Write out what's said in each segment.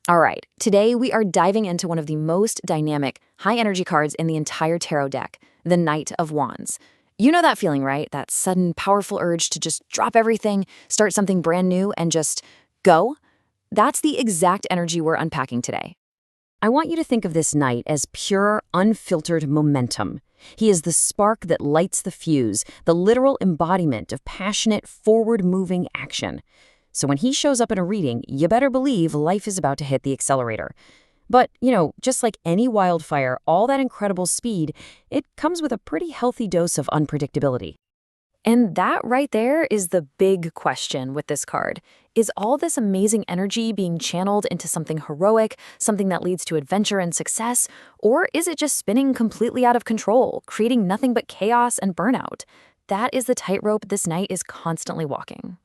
All right, today we are diving into one of the most dynamic, high energy cards in the entire tarot deck, the Knight of Wands. You know that feeling, right? That sudden, powerful urge to just drop everything, start something brand new, and just go? That's the exact energy we're unpacking today. I want you to think of this knight as pure, unfiltered momentum. He is the spark that lights the fuse, the literal embodiment of passionate, forward-moving action. So when he shows up in a reading, you better believe life is about to hit the accelerator. But, just like any wildfire, all that incredible speed, it comes with a pretty healthy dose of unpredictability. And that right there is the big question with this card. Is all this amazing energy being channeled into something heroic, something that leads to adventure and success, or is it just spinning completely out of control, creating nothing but chaos and burnout? That is the tightrope this knight is constantly walking.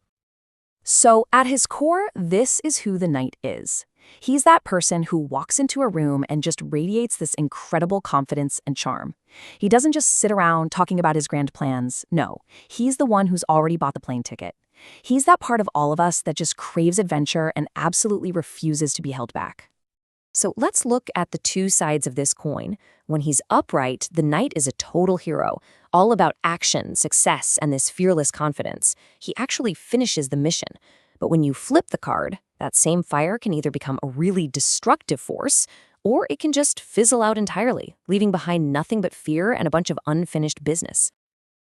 So, at his core, this is who the knight is. He's that person who walks into a room and just radiates this incredible confidence and charm. He doesn't just sit around talking about his grand plans. No, he's the one who's already bought the plane ticket. He's that part of all of us that just craves adventure and absolutely refuses to be held back. So let's look at the two sides of this coin. When he's upright, the knight is a total hero, all about action, success, and this fearless confidence. He actually finishes the mission. But when you flip the card, that same fire can either become a really destructive force, or it can just fizzle out entirely, leaving behind nothing but fear and a bunch of unfinished business.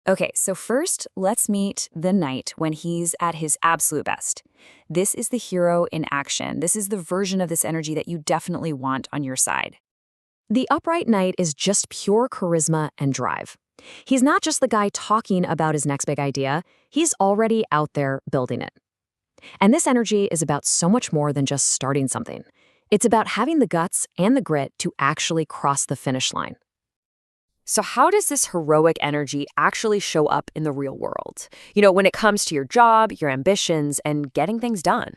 Okay, so first, let's meet the knight when he's at his absolute best. This is the hero in action. This is the version of this energy that you definitely want on your side. The upright knight is just pure charisma and drive. He's not just the guy talking about his next big idea, he's already out there building it. And this energy is about so much more than just starting something. It's about having the guts and the grit to actually cross the finish line. So how does this heroic energy actually show up in the real world? When it comes to your job, your ambitions, and getting things done.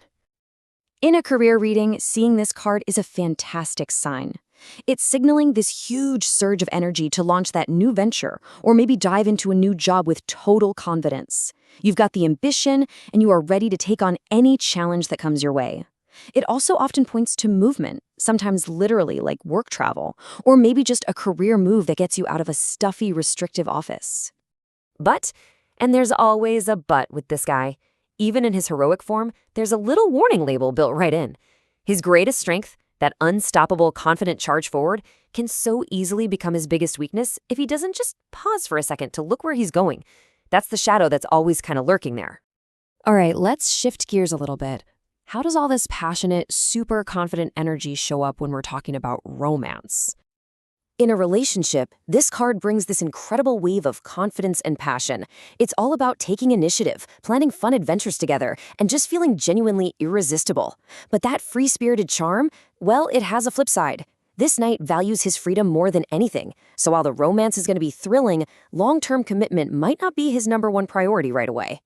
In a career reading, seeing this card is a fantastic sign. It's signaling this huge surge of energy to launch that new venture or maybe dive into a new job with total confidence. You've got the ambition and you are ready to take on any challenge that comes your way. It also often points to movement, sometimes literally like work travel, or maybe just a career move that gets you out of a stuffy, restrictive office. But, and there's always a but with this guy, even in his heroic form, there's a little warning label built right in. His greatest strength, that unstoppable, confident charge forward, can so easily become his biggest weakness if he doesn't just pause for a second to look where he's going. That's the shadow that's always kind of lurking there. All right, let's shift gears a little bit. How does all this passionate, super confident energy show up when we're talking about romance? In a relationship, this card brings this incredible wave of confidence and passion. It's all about taking initiative, planning fun adventures together, and just feeling genuinely irresistible. But that free-spirited charm, well, it has a flip side. This knight values his freedom more than anything. So while the romance is going to be thrilling, long-term commitment might not be his #1 priority right away.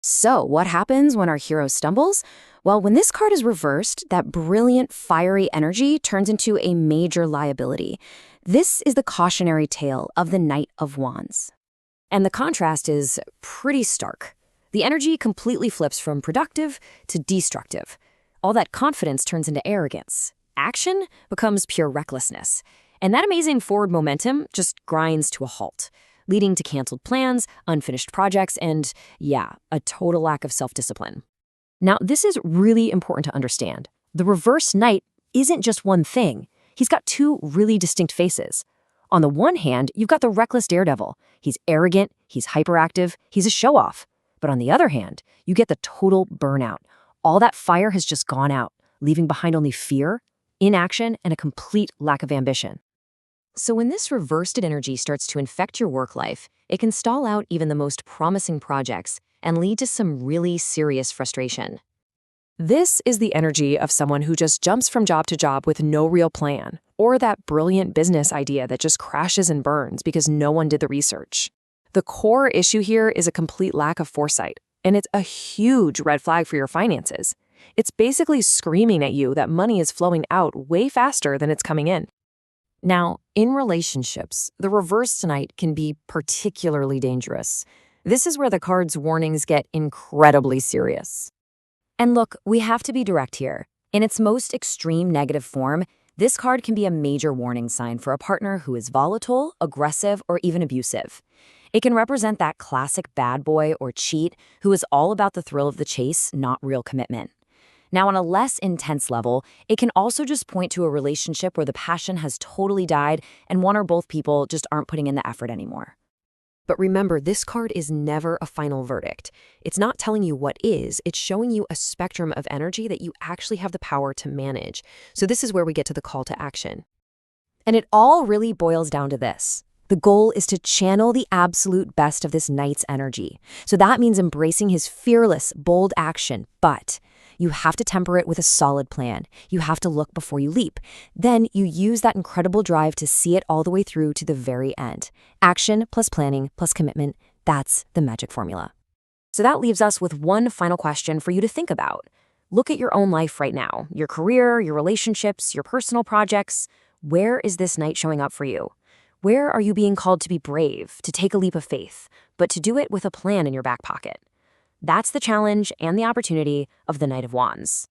So, what happens when our hero stumbles? Well, when this card is reversed, that brilliant, fiery energy turns into a major liability. This is the cautionary tale of the Knight of Wands. And the contrast is pretty stark. The energy completely flips from productive to destructive. All that confidence turns into arrogance. Action becomes pure recklessness. And that amazing forward momentum just grinds to a halt, leading to canceled plans, unfinished projects, and, a total lack of self-discipline. Now, this is really important to understand. The reverse knight isn't just one thing. He's got two really distinct faces. On the one hand, you've got the reckless daredevil. He's arrogant, he's hyperactive, he's a show-off. But on the other hand, you get the total burnout. All that fire has just gone out, leaving behind only fear, inaction, and a complete lack of ambition. So when this reversed energy starts to infect your work life, it can stall out even the most promising projects and lead to some really serious frustration. This is the energy of someone who just jumps from job to job with no real plan, or that brilliant business idea that just crashes and burns because no one did the research. The core issue here is a complete lack of foresight, and it's a huge red flag for your finances. It's basically screaming at you that money is flowing out way faster than it's coming in. Now, in relationships, the reverse tonight can be particularly dangerous. This is where the card's warnings get incredibly serious. And look, we have to be direct here. In its most extreme negative form, this card can be a major warning sign for a partner who is volatile, aggressive, or even abusive. It can represent that classic bad boy or cheat who is all about the thrill of the chase, not real commitment. Now, on a less intense level, it can also just point to a relationship where the passion has totally died and one or both people just aren't putting in the effort anymore. But remember, this card is never a final verdict. It's not telling you what is, it's showing you a spectrum of energy that you actually have the power to manage. So this is where we get to the call to action. And it all really boils down to this. The goal is to channel the absolute best of this knight's energy. So that means embracing his fearless, bold action, but you have to temper it with a solid plan. You have to look before you leap. Then you use that incredible drive to see it all the way through to the very end. Action plus planning plus commitment, that's the magic formula. So that leaves us with one final question for you to think about. Look at your own life right now, your career, your relationships, your personal projects. Where is this knight showing up for you? Where are you being called to be brave, to take a leap of faith, but to do it with a plan in your back pocket? That's the challenge and the opportunity of the Knight of Wands.